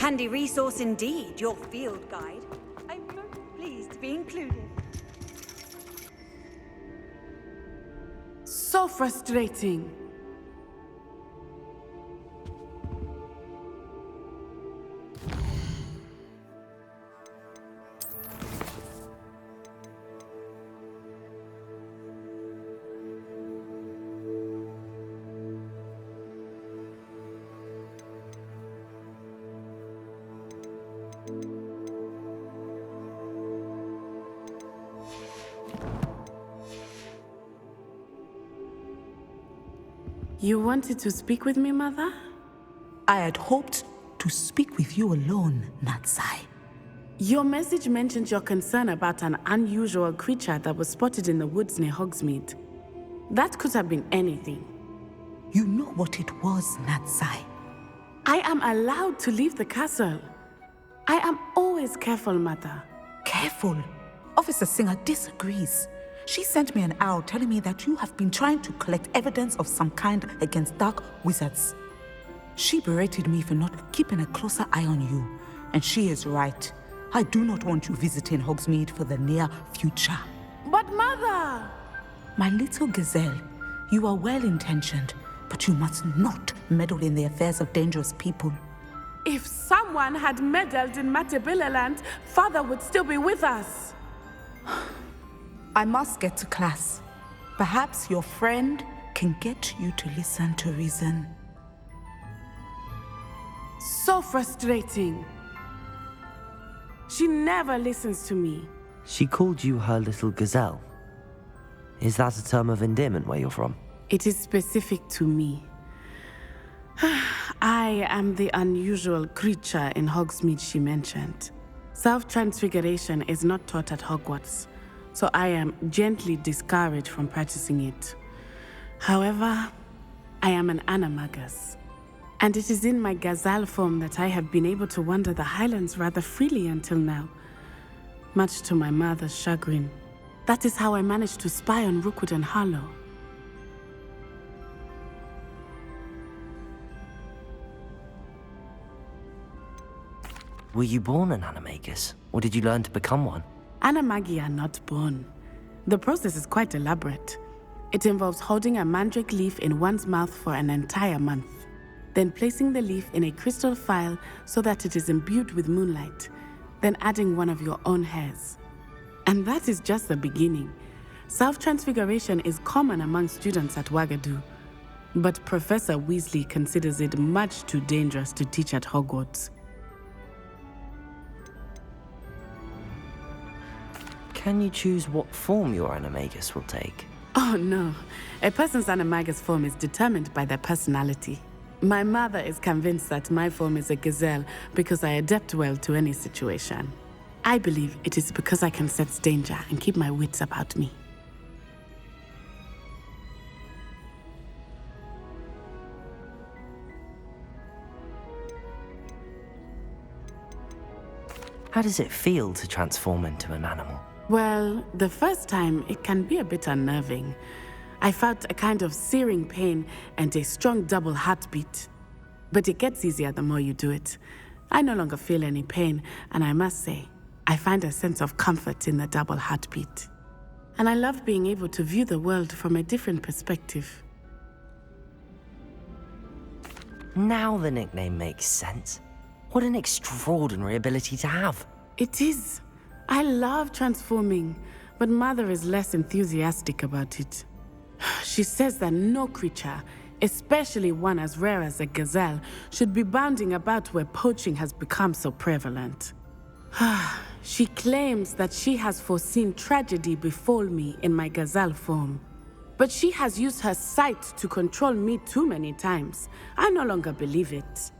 handy resource indeed, your field guide. I'm most pleased to be included. So frustrating. You wanted to speak with me, Mother? I had hoped to speak with you alone, Natsai. Your message mentioned your concern about an unusual creature that was spotted in the woods near Hogsmeade. That could have been anything. You know what it was, Natsai. I am allowed to leave the castle. I am always careful, Mother. Careful. Officer Singer disagrees. She sent me an owl telling me that you have been trying to collect evidence of some kind against dark wizards. She berated me for not keeping a closer eye on you, and she is right. I do not want you visiting Hogsmeade for the near future. But Mother! My little gazelle, you are well-intentioned, but you must not meddle in the affairs of dangerous people. If someone had meddled in Matabeleland, Father would still be with us. I must get to class. Perhaps your friend can get you to listen to reason. So frustrating. She never listens to me. She called you her little gazelle. Is that a term of endearment where you're from? It is specific to me. I am the unusual creature in Hogsmeade she mentioned. Self-transfiguration is not taught at Hogwarts, so I am gently discouraged from practicing it. However, I am an animagus, and it is in my gazelle form that I have been able to wander the highlands rather freely until now, much to my mother's chagrin. That is how I managed to spy on Rookwood and Harlow. Were you born an animagus, or did you learn to become one? Animagi are not born. The process is quite elaborate. It involves holding a mandrake leaf in one's mouth for an entire month, then placing the leaf in a crystal phial so that it is imbued with moonlight, then adding one of your own hairs. And that is just the beginning. Self-transfiguration is common among students at Wagadu, but Professor Weasley considers it much too dangerous to teach at Hogwarts. Can you choose what form your animagus will take? Oh no, a person's animagus form is determined by their personality. My mother is convinced that my form is a gazelle because I adapt well to any situation. I believe it is because I can sense danger and keep my wits about me. How does it feel to transform into an animal? Well, the first time it can be a bit unnerving. I felt a kind of searing pain and a strong double heartbeat. But it gets easier the more you do it. I no longer feel any pain, and I must say, I find a sense of comfort in the double heartbeat. And I love being able to view the world from a different perspective. Now the nickname makes sense. What an extraordinary ability to have. It is. I love transforming, but Mother is less enthusiastic about it. She says that no creature, especially one as rare as a gazelle, should be bounding about where poaching has become so prevalent. She claims that she has foreseen tragedy befall me in my gazelle form. But she has used her sight to control me too many times. I no longer believe it.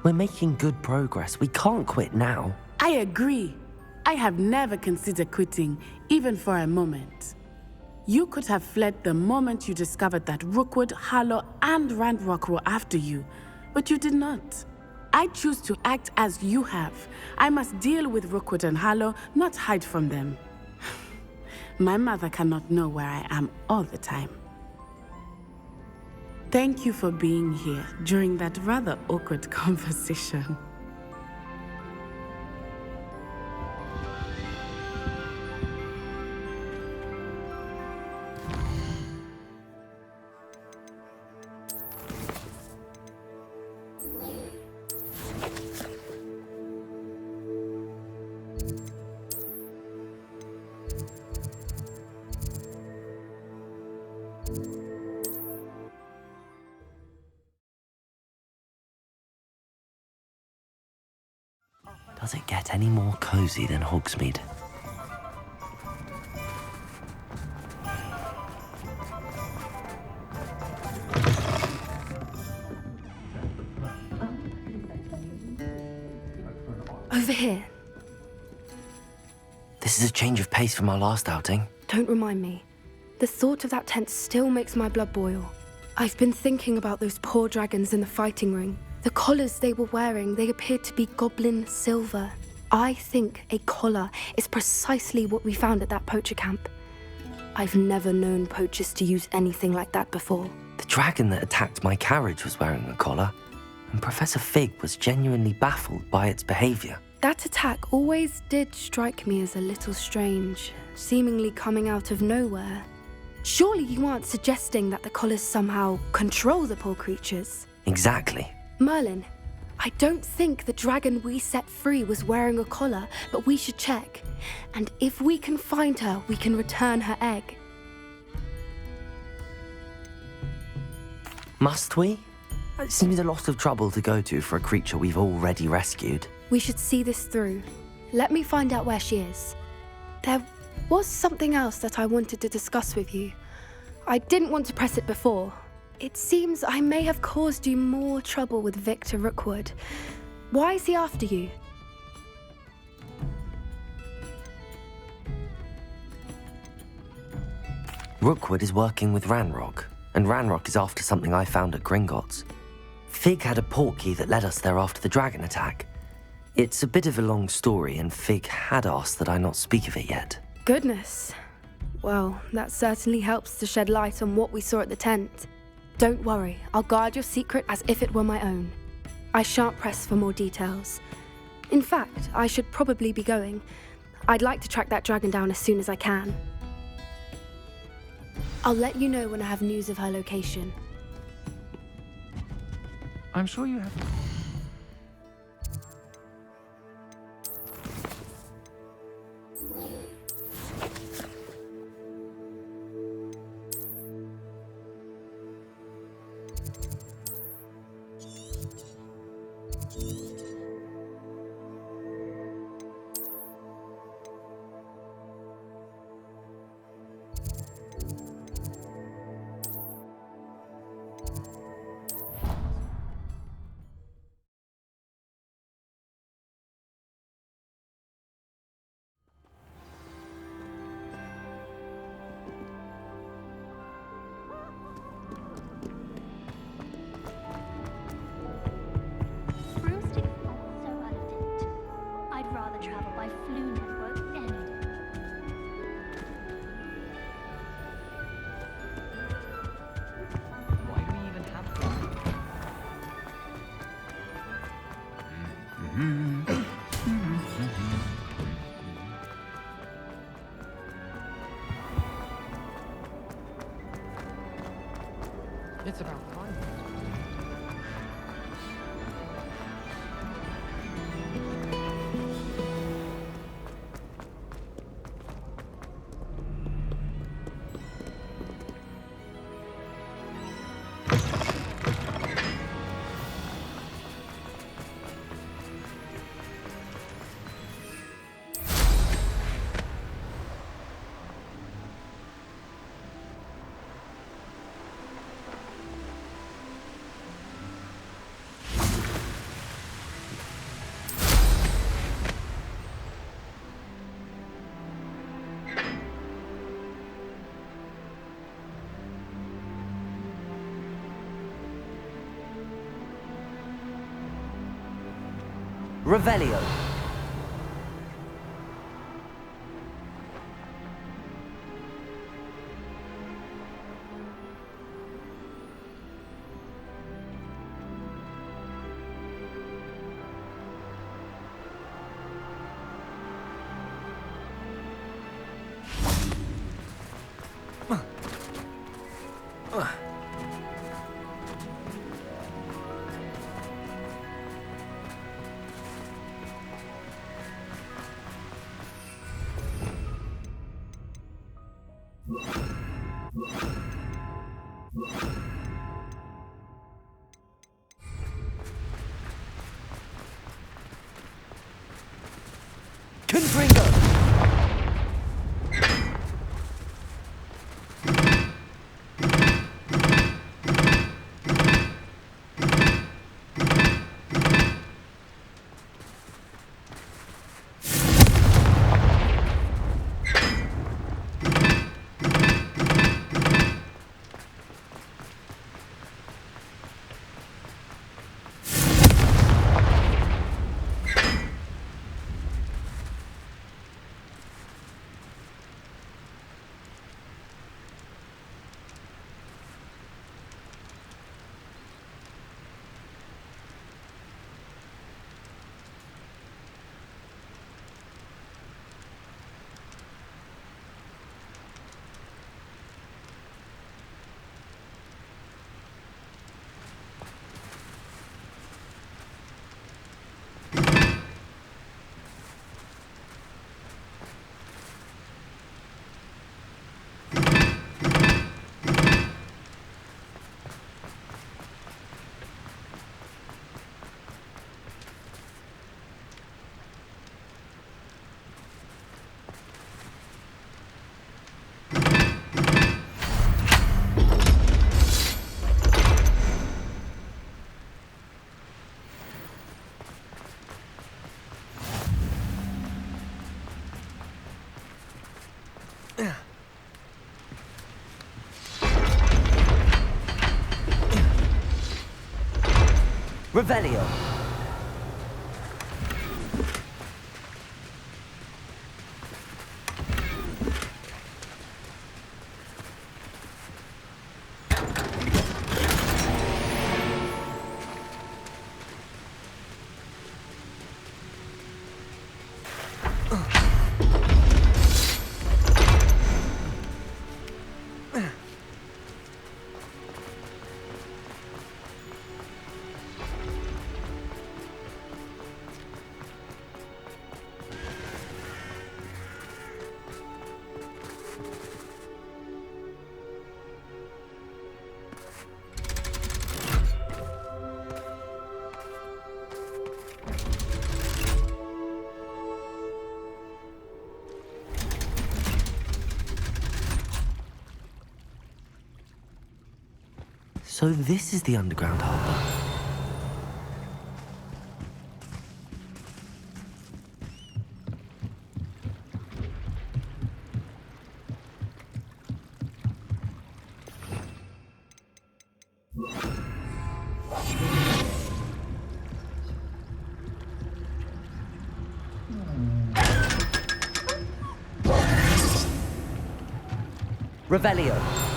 We're making good progress. We can't quit now. I agree. I have never considered quitting, even for a moment. You could have fled the moment you discovered that Rookwood, Harlow, and Ranrock were after you, but you did not. I choose to act as you have. I must deal with Rookwood and Harlow, not hide from them. My mother cannot know where I am all the time. Thank you for being here during that rather awkward conversation. Does it get any more cozy than Hogsmeade? Over here. This is a change of pace from our last outing. Don't remind me. The thought of that tent still makes my blood boil. I've been thinking about those poor dragons in the fighting ring. The collars they were wearing, they appeared to be goblin silver. I think a collar is precisely what we found at that poacher camp. I've never known poachers to use anything like that before. The dragon that attacked my carriage was wearing a collar, and Professor Fig was genuinely baffled by its behavior. That attack always did strike me as a little strange, seemingly coming out of nowhere. Surely you aren't suggesting that the collars somehow control the poor creatures? Exactly. Merlin, I don't think the dragon we set free was wearing a collar, but we should check. And if we can find her, we can return her egg. Must we? It seems a lot of trouble to go to for a creature we've already rescued. We should see this through. Let me find out where she is. There was something else that I wanted to discuss with you. I didn't want to press it before. It seems I may have caused you more trouble with Victor Rookwood. Why is he after you? Rookwood is working with Ranrock, and Ranrock is after something I found at Gringotts. Fig had a portkey that led us there after the dragon attack. It's a bit of a long story, and Fig had asked that I not speak of it yet. Goodness. Well, that certainly helps to shed light on what we saw at the tent. Don't worry, I'll guard your secret as if it were my own. I shan't press for more details. In fact, I should probably be going. I'd like to track that dragon down as soon as I can. I'll let you know when I have news of her location. I'm sure you have. Broomstick falls so out of date. I'd rather travel by Flu Network any day. Why do we even have one? It's about time. Revelio. Confringo! Revelio. So this is the underground harbour. Revelio.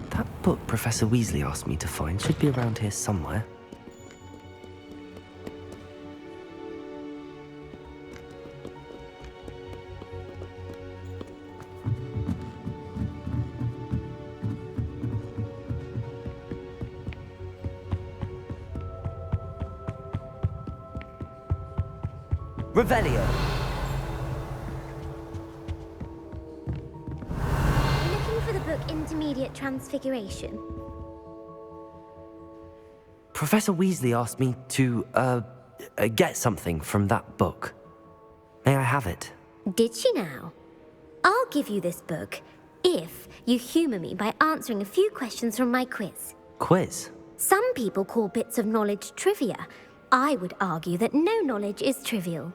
That book Professor Weasley asked me to find should be around here somewhere. Revelio! Looking for the book Intermediate Transfiguration? Professor Weasley asked me to, get something from that book. May I have it? Did she now? I'll give you this book if you humour me by answering a few questions from my quiz. Quiz? Some people call bits of knowledge trivia. I would argue that no knowledge is trivial.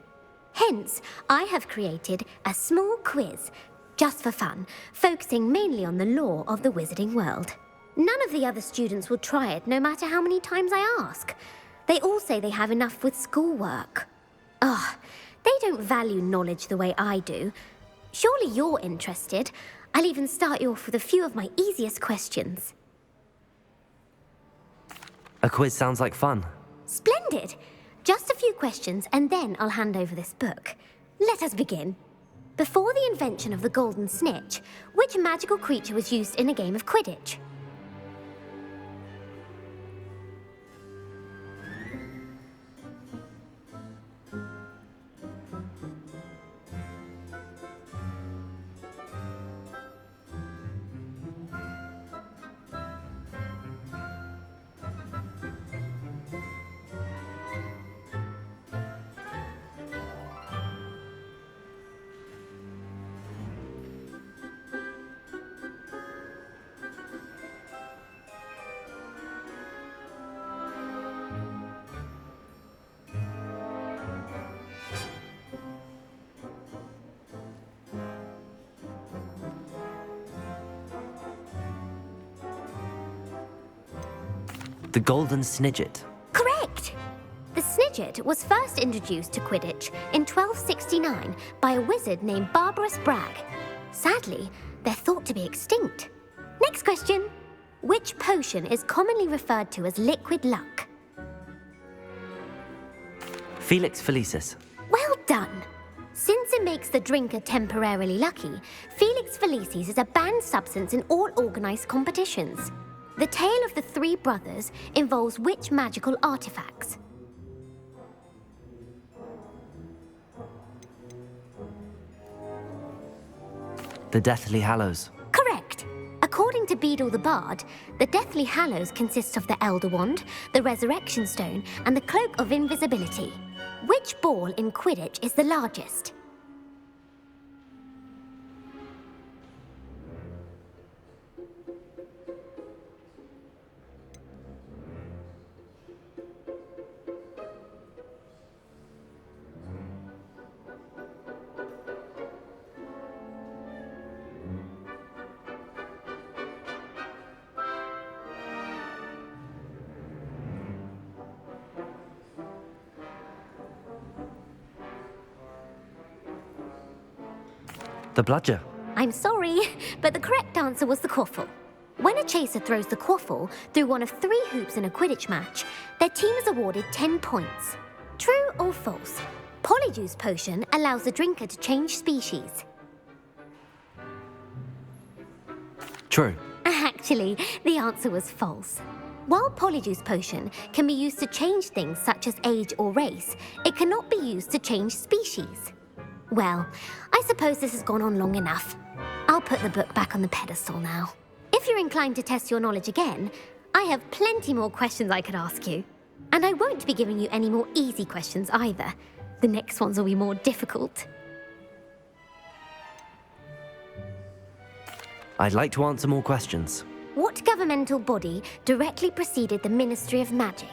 Hence, I have created a small quiz, just for fun, focusing mainly on the lore of the wizarding world. None of the other students will try it, no matter how many times I ask. They all say they have enough with schoolwork. Ugh, they don't value knowledge the way I do. Surely you're interested. I'll even start you off with a few of my easiest questions. A quiz sounds like fun. Splendid! Just a few questions, and then I'll hand over this book. Let us begin. Before the invention of the golden snitch, which magical creature was used in a game of Quidditch? The Golden Snidget. Correct! The Snidget was first introduced to Quidditch in 1269 by a wizard named Barbarous Bragg. Sadly, they're thought to be extinct. Next question. Which potion is commonly referred to as liquid luck? Felix Felicis. Well done! Since it makes the drinker temporarily lucky, Felix Felicis is a banned substance in all organised competitions. The tale of the three brothers involves which magical artifacts? The Deathly Hallows. Correct. According to Beedle the Bard, the Deathly Hallows consists of the Elder Wand, the Resurrection Stone, and the Cloak of Invisibility. Which ball in Quidditch is the largest? The Bludger. I'm sorry, but the correct answer was the quaffle. When a chaser throws the quaffle through one of 3 hoops in a Quidditch match, their team is awarded 10 points. True or false? Polyjuice Potion allows the drinker to change species. True. Actually, the answer was false. While Polyjuice Potion can be used to change things such as age or race, it cannot be used to change species. Well, I suppose this has gone on long enough. I'll put the book back on the pedestal now. If you're inclined to test your knowledge again, I have plenty more questions I could ask you. And I won't be giving you any more easy questions either. The next ones will be more difficult. I'd like to answer more questions. What governmental body directly preceded the Ministry of Magic?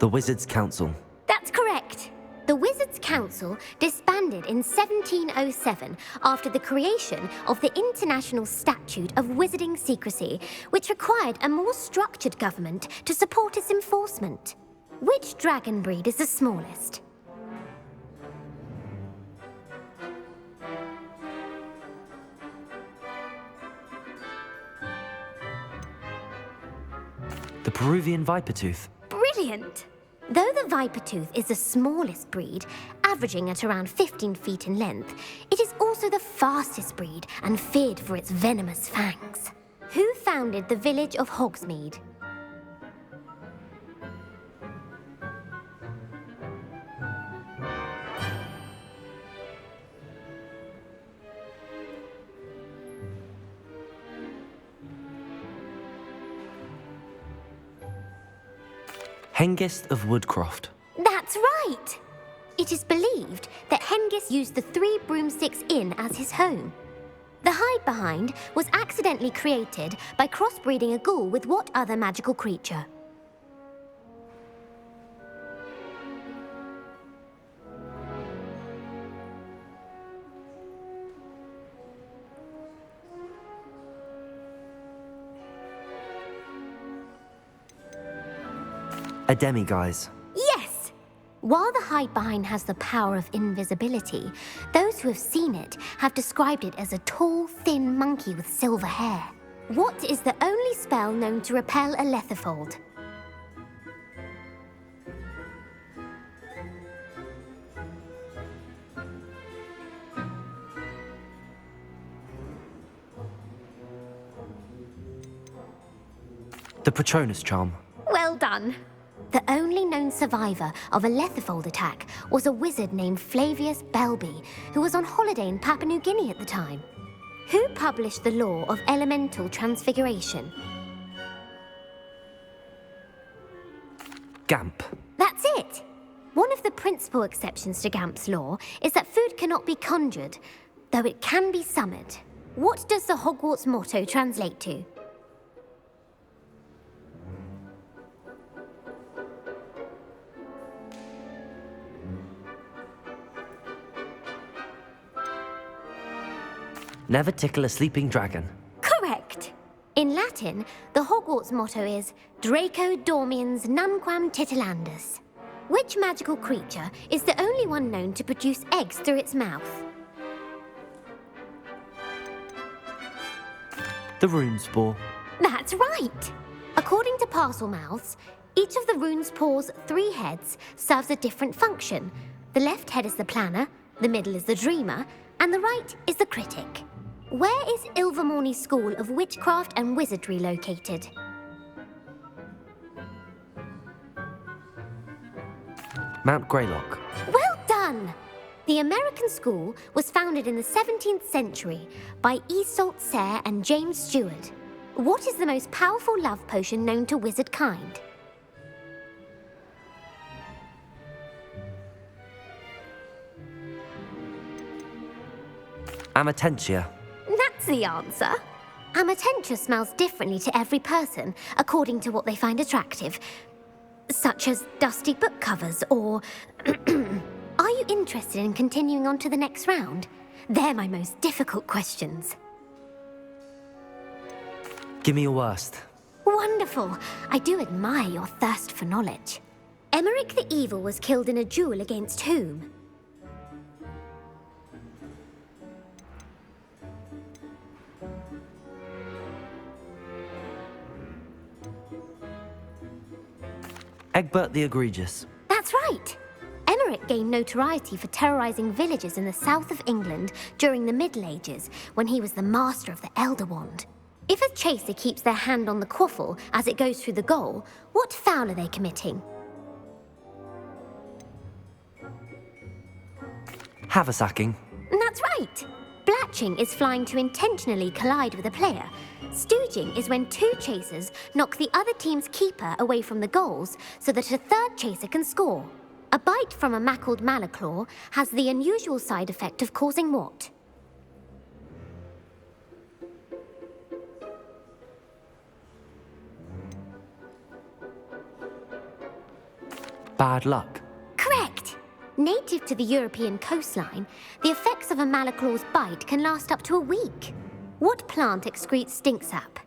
The Wizards' Council. That's correct. The Wizards' Council disbanded in 1707 after the creation of the International Statute of Wizarding Secrecy, which required a more structured government to support its enforcement. Which dragon breed is the smallest? The Peruvian Vipertooth. Brilliant! Though the Vipertooth is the smallest breed, averaging at around 15 feet in length, it is also the fastest breed and feared for its venomous fangs. Who founded the village of Hogsmeade? Hengist of Woodcroft. That's right! It is believed that Hengist used the Three Broomsticks Inn as his home. The hide behind was accidentally created by crossbreeding a ghoul with what other magical creature? A demiguise. Yes! While the hide behind has the power of invisibility, those who have seen it have described it as a tall, thin monkey with silver hair. What is the only spell known to repel a lethifold? The Patronus Charm. Well done. The only known survivor of a lethifold attack was a wizard named Flavius Belby, who was on holiday in Papua New Guinea at the time. Who published the law of elemental transfiguration? Gamp. That's it! One of the principal exceptions to Gamp's law is that food cannot be conjured, though it can be summoned. What does the Hogwarts motto translate to? Never tickle a sleeping dragon. Correct! In Latin, the Hogwarts motto is Draco Dormiens Nunquam Titilandus. Which magical creature is the only one known to produce eggs through its mouth? The Runespore. That's right! According to Parselmouths, each of the Runespore's 3 heads serves a different function. The left head is the planner, the middle is the dreamer, and the right is the critic. Where is Ilvermorny School of Witchcraft and Wizardry located? Mount Greylock. Well done! The American school was founded in the 17th century by Iseult Sayre and James Stewart. What is the most powerful love potion known to wizard kind? Amatentia. That's the answer. Amatentia smells differently to every person, according to what they find attractive, such as dusty book covers or... Are you interested in continuing on to the next round? They're my most difficult questions. Give me your worst. Wonderful. I do admire your thirst for knowledge. Emeric the Evil was killed in a duel against whom? Egbert the Egregious. That's right. Emeric gained notoriety for terrorizing villages in the south of England during the Middle Ages when he was the master of the Elder Wand. If a chaser keeps their hand on the quaffle as it goes through the goal, what foul are they committing? Haversacking. That's right. Blatching is flying to intentionally collide with a player. Stooging is when 2 chasers knock the other team's keeper away from the goals so that a third chaser can score. A bite from a mackled malaclaw has the unusual side effect of causing what? bad luck? Correct. Native to the European coastline, the effects of a malaclaw's bite can last up to a week. What plant excretes stink sap?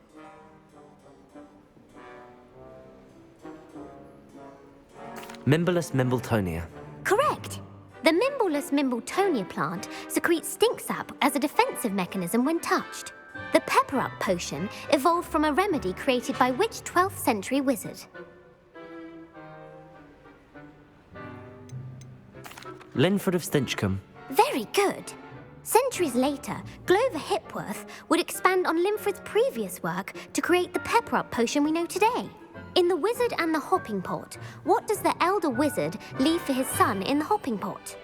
Mimbolus mimbletonia. Correct. The Mimbolus mimbletonia plant secretes stink sap as a defensive mechanism when touched. The Pepper Up potion evolved from a remedy created by which 12th century wizard? Linford of Stinchcombe. Very good. Centuries later, Glover Hipworth would expand on Linford's previous work to create the Pepper Up potion we know today. In The Wizard and the Hopping Pot, what does the elder wizard leave for his son in the hopping pot?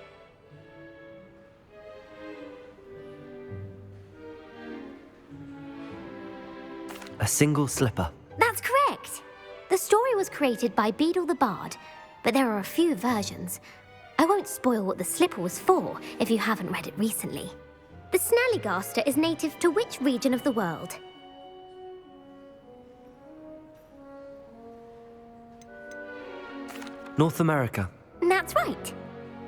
A single slipper. That's correct. The story was created by Beadle the Bard, but there are a few versions. I won't spoil what the slipper was for if you haven't read it recently. The Snallygaster is native to which region of the world? North America. That's right.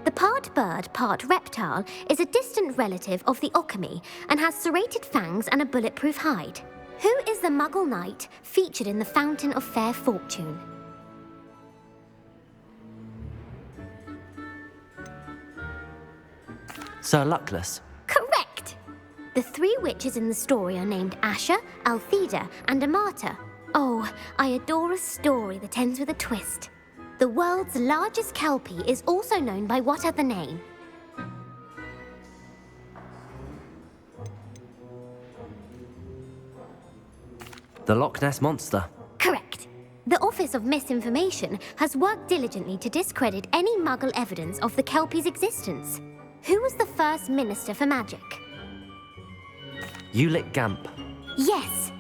The part bird, part reptile is a distant relative of the Occamy and has serrated fangs and a bulletproof hide. Who is the Muggle knight featured in the Fountain of Fair Fortune? Sir Luckless. Correct! The three witches in the story are named Asher, Altheda, and Amata. Oh, I adore a story that ends with a twist. The world's largest kelpie is also known by what other name? The Loch Ness Monster. Correct. The Office of Misinformation has worked diligently to discredit any Muggle evidence of the kelpie's existence. Who was the first Minister for Magic? Ulick Gamp. Yes.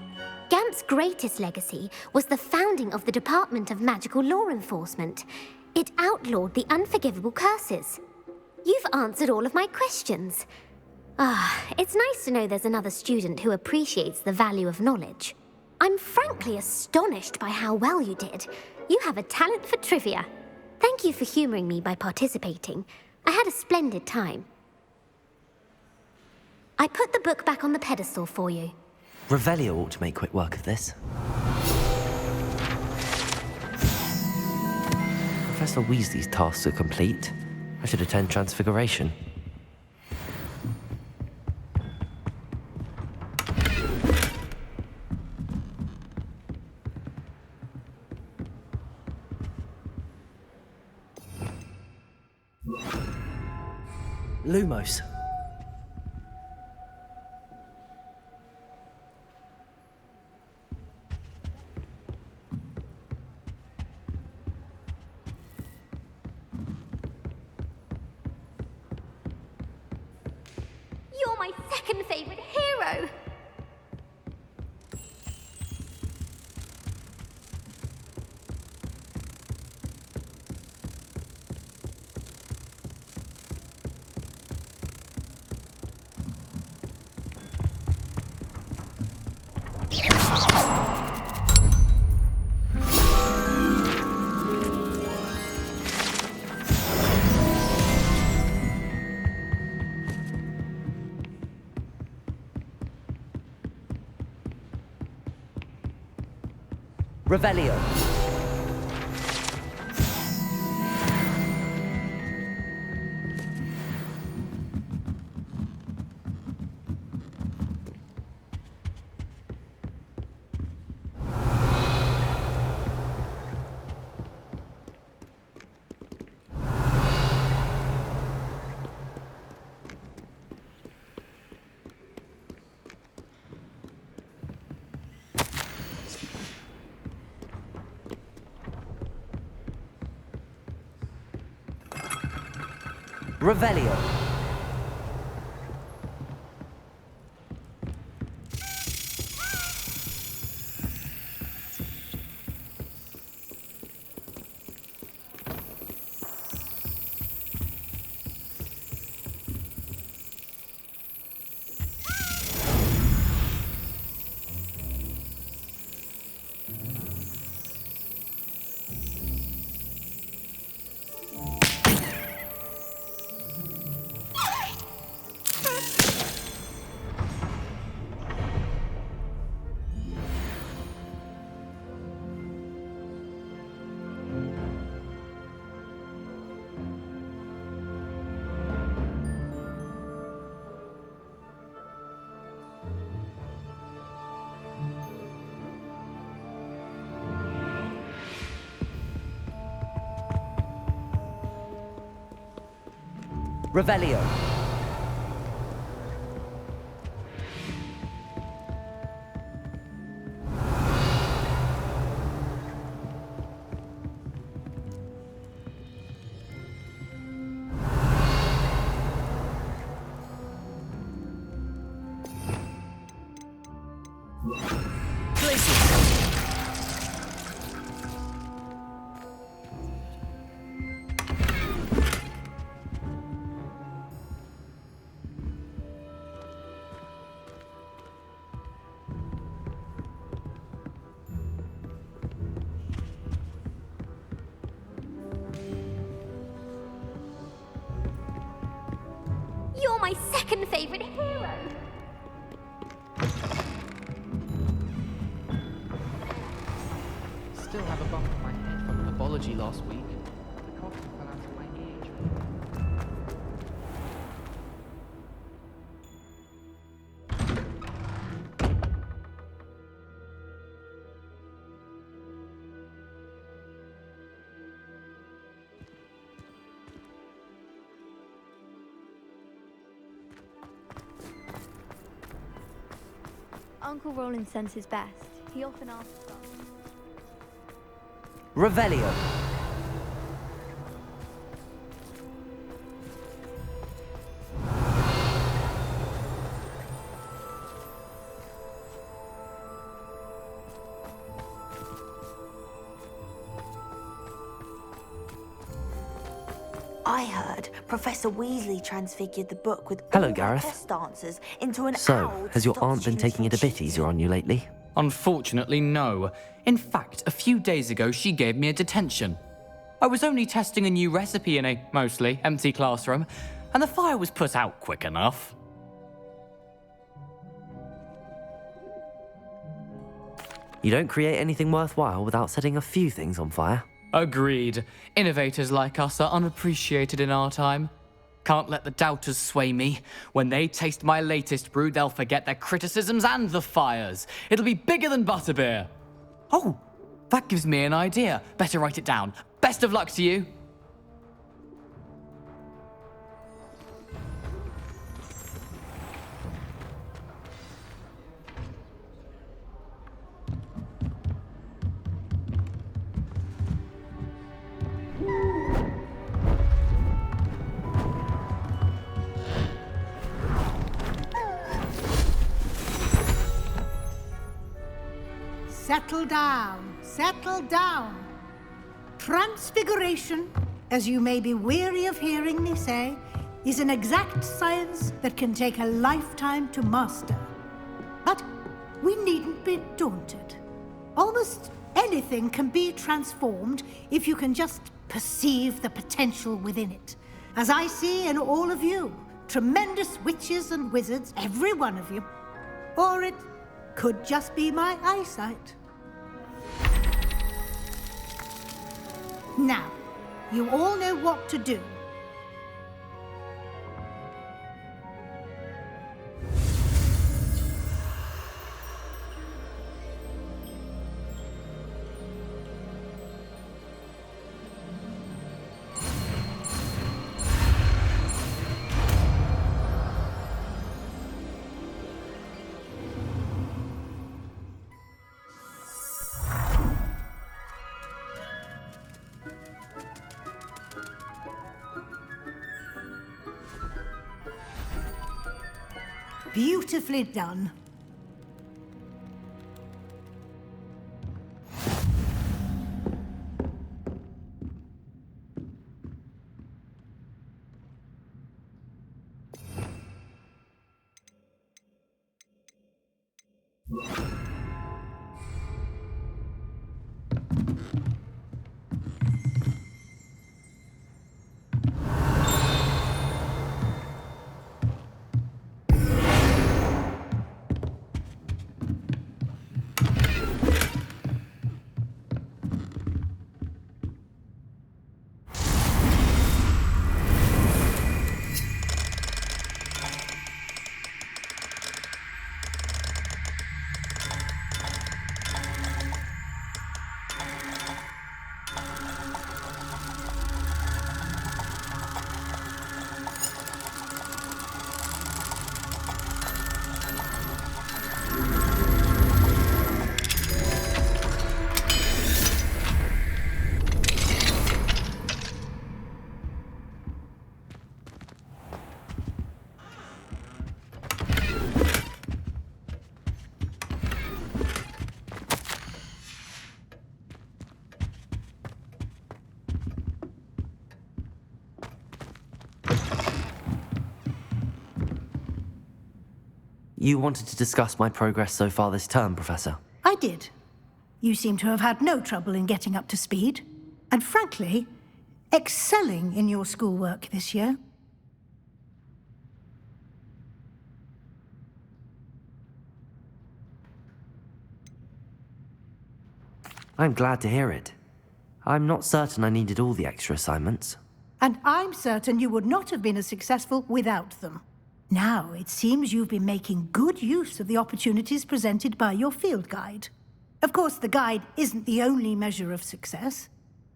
Gamp's greatest legacy was the founding of the Department of Magical Law Enforcement. It outlawed the unforgivable curses. You've answered all of my questions. It's nice to know there's another student who appreciates the value of knowledge. I'm frankly astonished by how well you did. You have a talent for trivia. Thank you for humoring me by participating. I had a splendid time. I put the book back on the pedestal for you. Revelio ought to make quick work of this. Professor Weasley's tasks are complete. I should attend Transfiguration. Lumos. You're my second favorite hero! Revelio. Revelio. Revelio. You're my second favorite hero. Still have a bump on my head from pathology last week. The coffin fell out of my ear. Uncle Roland sends his best. He often asks us. Revelio. I heard Professor Weasley transfigured the book with Hello, all the Gareth. test answers into an So, owl to has your stop aunt been students taking from it a bit cheating. easier on you lately? Unfortunately, no. In fact, a few days ago, she gave me a detention. I was only testing a new recipe in a mostly empty classroom, and the fire was put out quick enough. You don't create anything worthwhile without setting a few things on fire. Agreed. Innovators like us are unappreciated in our time. Can't let the doubters sway me. When they taste my latest brew, they'll forget their criticisms and the fires. It'll be bigger than butterbeer. Oh, that gives me an idea. Better write it down. Best of luck to you. Settle down, settle down. Transfiguration, as you may be weary of hearing me say, is an exact science that can take a lifetime to master. But we needn't be daunted. Almost anything can be transformed if you can just perceive the potential within it. As I see in all of you, tremendous witches and wizards, every one of you. Or it could just be my eyesight. Now, you all know what to do. Beautifully done. You wanted to discuss my progress so far this term, Professor? I did. You seem to have had no trouble in getting up to speed, and frankly, excelling in your schoolwork this year. I'm glad to hear it. I'm not certain I needed all the extra assignments. And I'm certain you would not have been as successful without them. Now, it seems you've been making good use of the opportunities presented by your field guide. Of course, the guide isn't the only measure of success.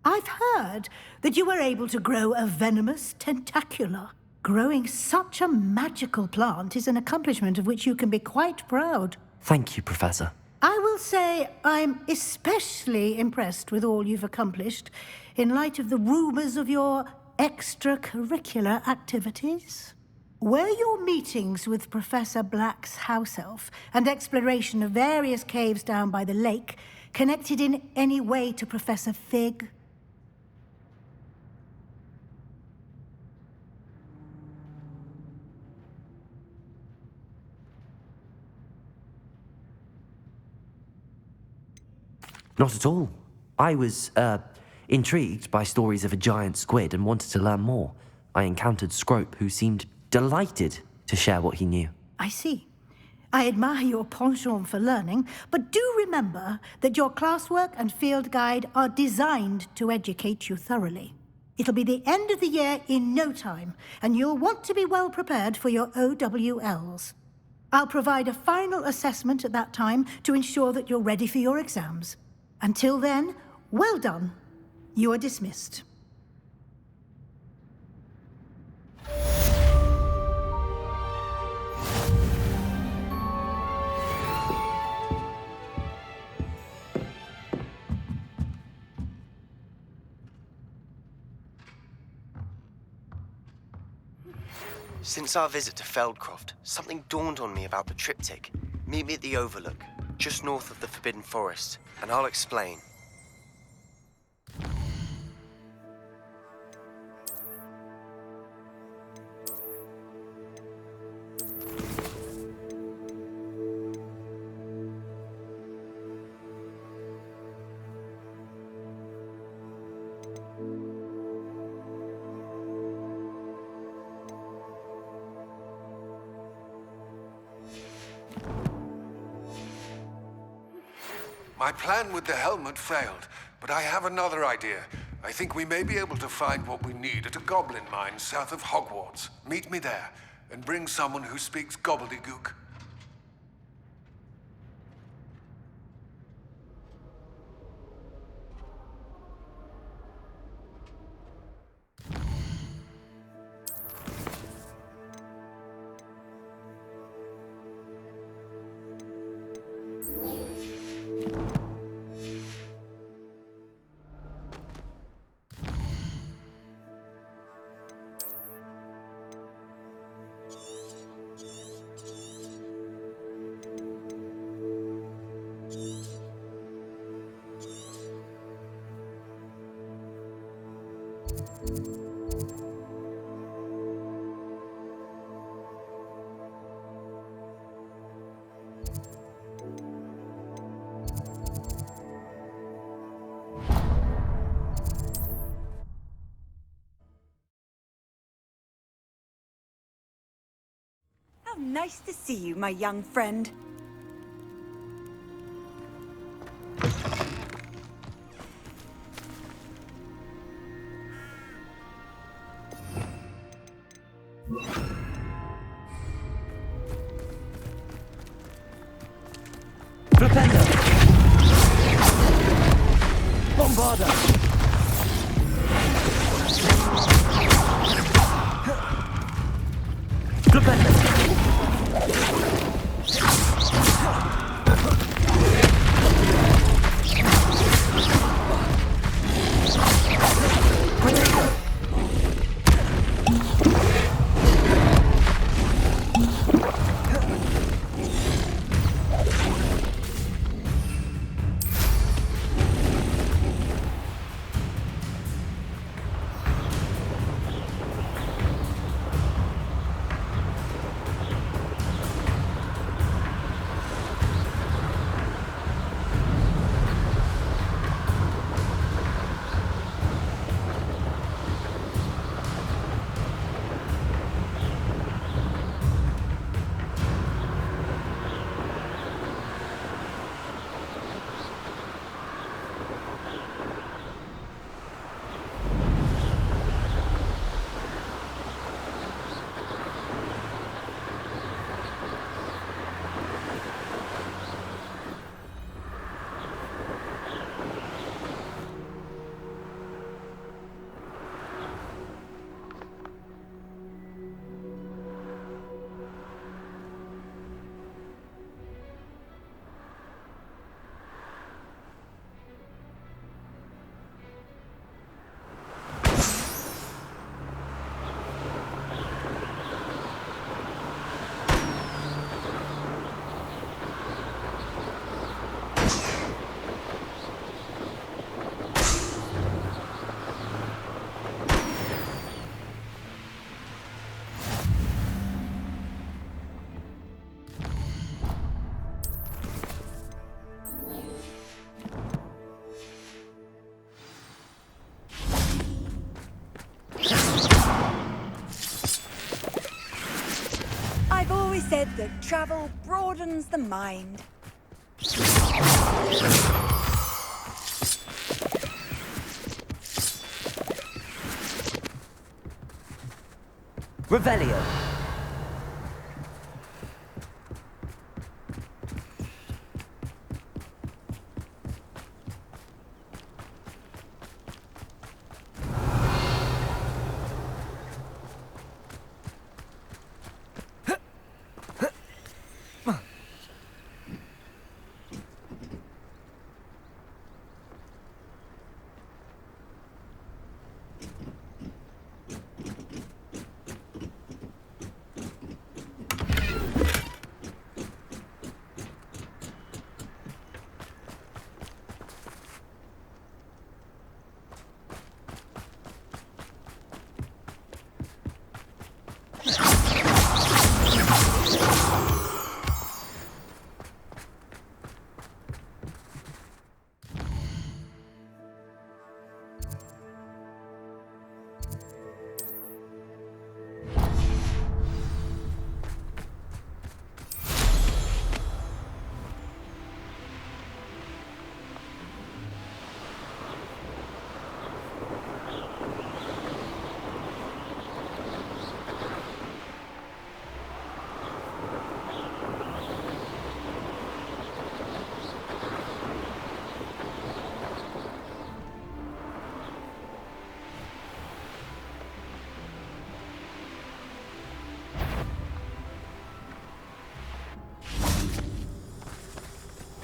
I've heard that you were able to grow a venomous tentacula. Growing such a magical plant is an accomplishment of which you can be quite proud. Thank you, Professor. I will say I'm especially impressed with all you've accomplished in light of the rumors of your extracurricular activities. Were your meetings with Professor Black's house elf and exploration of various caves down by the lake connected in any way to Professor Fig? Not at all. I was, intrigued by stories of a giant squid and wanted to learn more. I encountered Scrope, who seemed delighted to share what he knew. I see. I admire your penchant for learning, but do remember that your classwork and field guide are designed to educate you thoroughly. It'll be the end of the year in no time, and you'll want to be well prepared for your OWLs. I'll provide a final assessment at that time to ensure that you're ready for your exams. Until then, well done. You are dismissed. Since our visit to Feldcroft, something dawned on me about the triptych. Meet me at the Overlook, just north of the Forbidden Forest, and I'll explain. My plan with the helmet failed, but I have another idea. I think we may be able to find what we need at a goblin mine south of Hogwarts. Meet me there, and bring someone who speaks gobbledygook. How nice to see you, my young friend. Flipendo! Bombarda! Flipendo! Good travel broadens the mind. Revelio.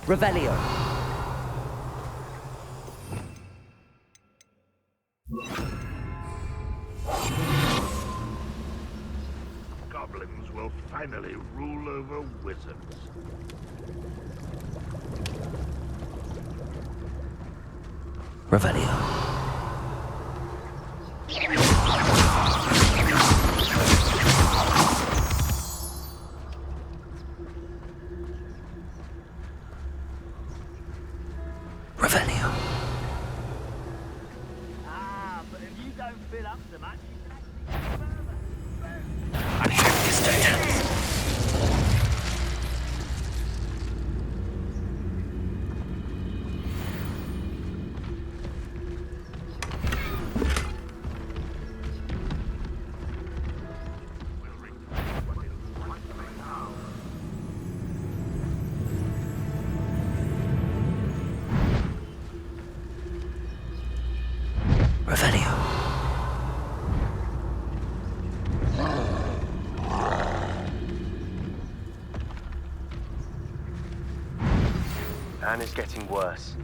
Revelio. Goblins will finally rule over wizards. Revelio. Revelio. Ah, but if you don't fill up so much, you can Revelio. Anne is getting worse.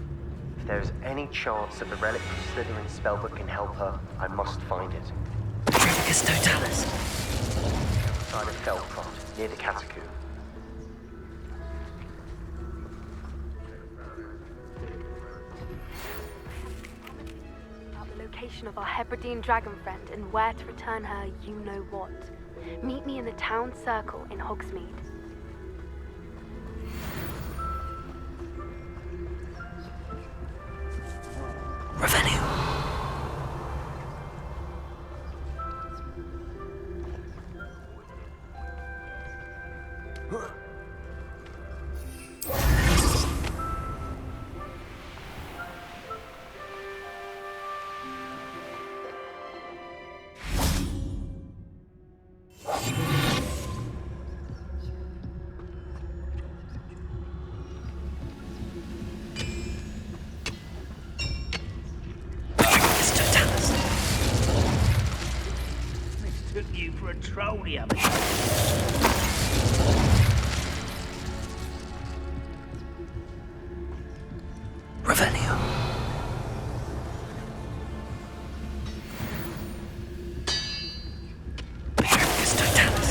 If there is any chance that the relic from Slytherin's spellbook can help her, I must find it. Triplicus Totalis. Outside of Feldcroft, near the Catacomb. About the location of our Hebridean dragon friend and where to return her, you know what. Meet me in the town circle in Hogsmeade. Revelio. took you for a troll the other day. Revelio. Triplicus Totalis.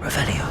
Revelio.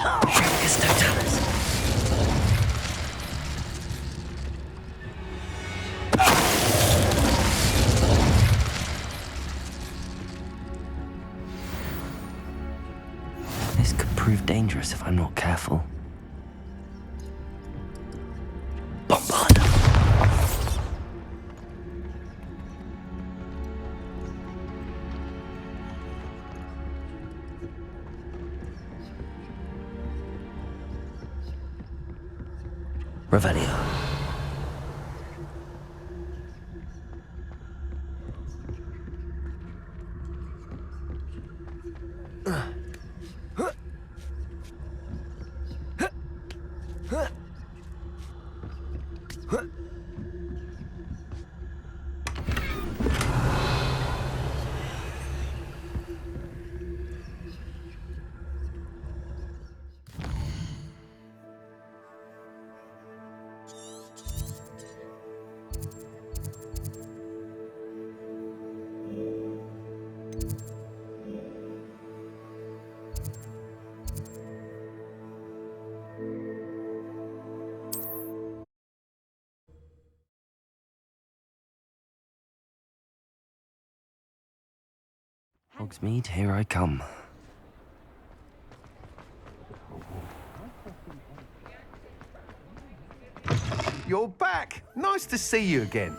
Shrimpus totalis. This could prove dangerous if I'm not careful. Bombard! Revelio. Hogsmeade, here I come. You're back! Nice to see you again.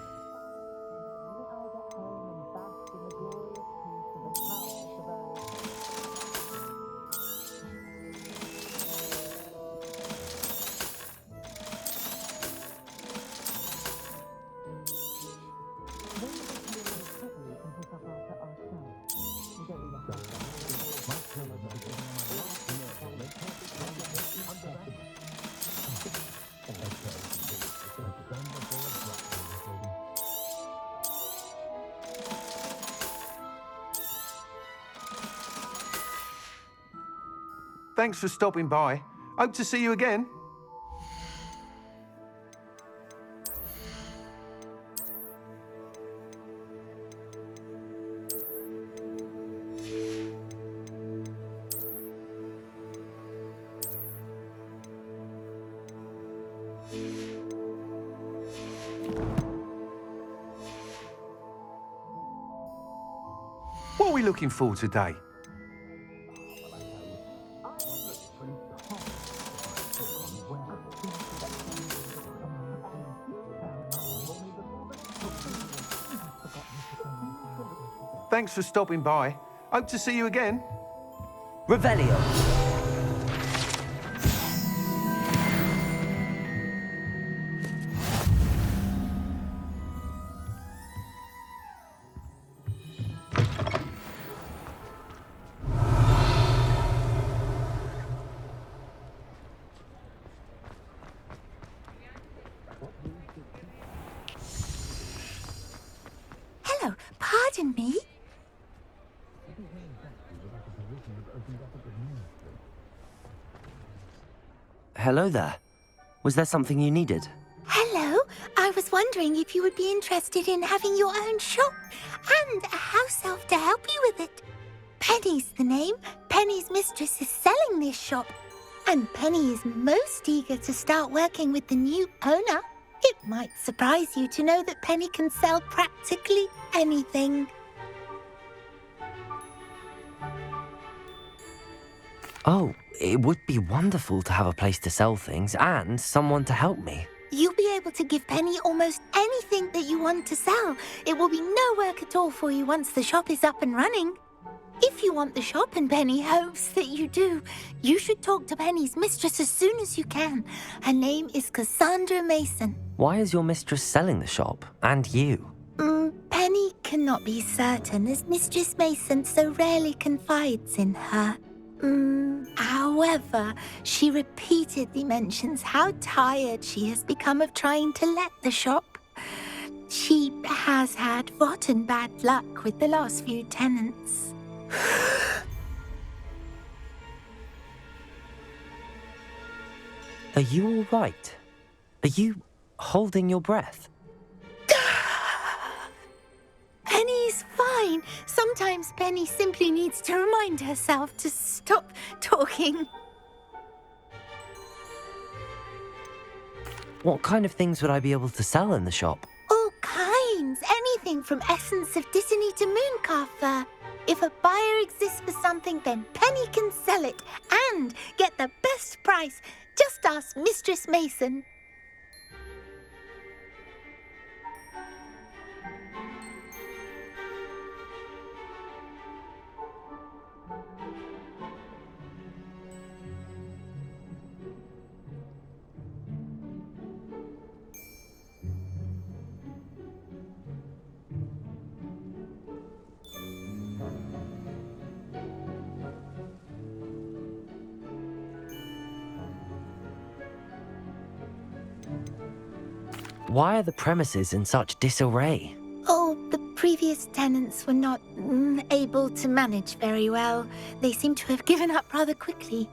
Thanks for stopping by. Hope to see you again. What are we looking for today? Thanks for stopping by. Hope to see you again. Revelio. Hello, pardon me. Hello there. Was there something you needed? Hello, I was wondering if you would be interested in having your own shop and a house elf to help you with it. Penny's the name. Penny's mistress is selling this shop, and Penny is most eager to start working with the new owner. It might surprise you to know that Penny can sell practically anything. Oh, it would be wonderful to have a place to sell things and someone to help me. You'll be able to give Penny almost anything that you want to sell. It will be no work at all for you once the shop is up and running. If you want the shop and Penny hopes that you do, you should talk to Penny's mistress as soon as you can. Her name is Cassandra Mason. Why is your mistress selling the shop? And you? Penny cannot be certain, as Mistress Mason so rarely confides in her. However, she repeatedly mentions how tired she has become of trying to let the shop. She has had rotten bad luck with the last few tenants. Are you all right? Are you holding your breath? Penny's fine. Sometimes Penny simply needs to remind herself to stop talking. What kind of things would I be able to sell in the shop? All kinds. Anything from essence of Disney to mooncalf fur. If a buyer exists for something, then Penny can sell it and get the best price. Just ask Mistress Mason. Why are the premises in such disarray? Oh, the previous tenants were not able to manage very well. They seem to have given up rather quickly.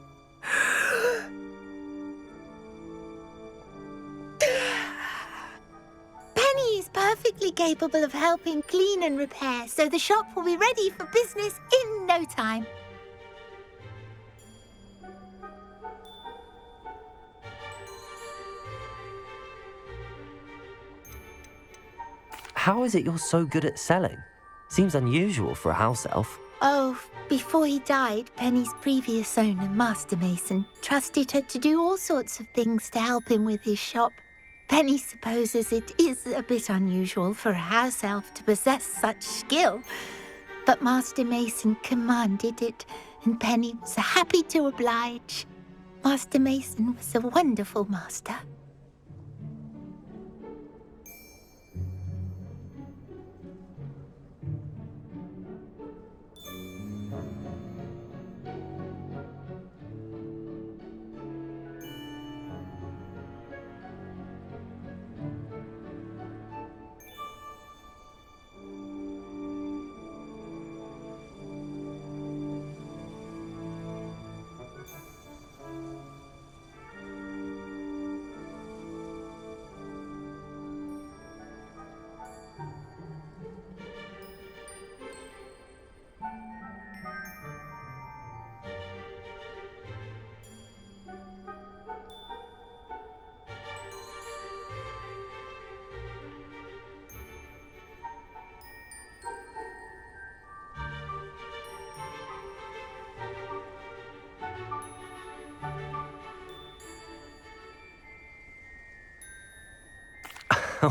Penny is perfectly capable of helping clean and repair, so the shop will be ready for business in no time. How is it you're so good at selling? Seems unusual for a house elf. Oh, before he died, Penny's previous owner, Master Mason, trusted her to do all sorts of things to help him with his shop. Penny supposes it is a bit unusual for a house elf to possess such skill, but Master Mason commanded it, and Penny was happy to oblige. Master Mason was a wonderful master.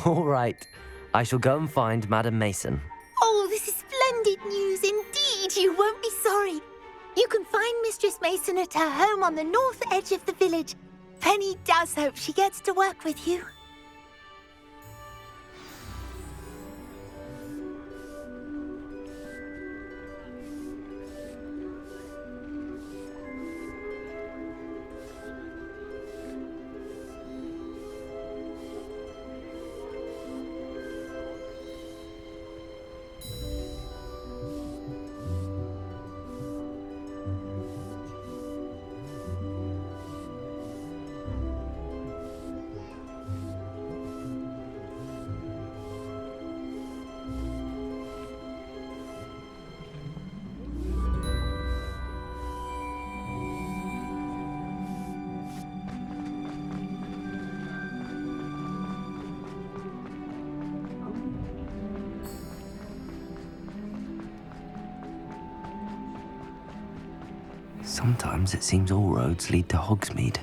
All right. I shall go and find Madam Mason. Oh, this is splendid news indeed. You won't be sorry. You can find Mistress Mason at her home on the north edge of the village. Penny does hope she gets to work with you. Sometimes it seems all roads lead to Hogsmeade.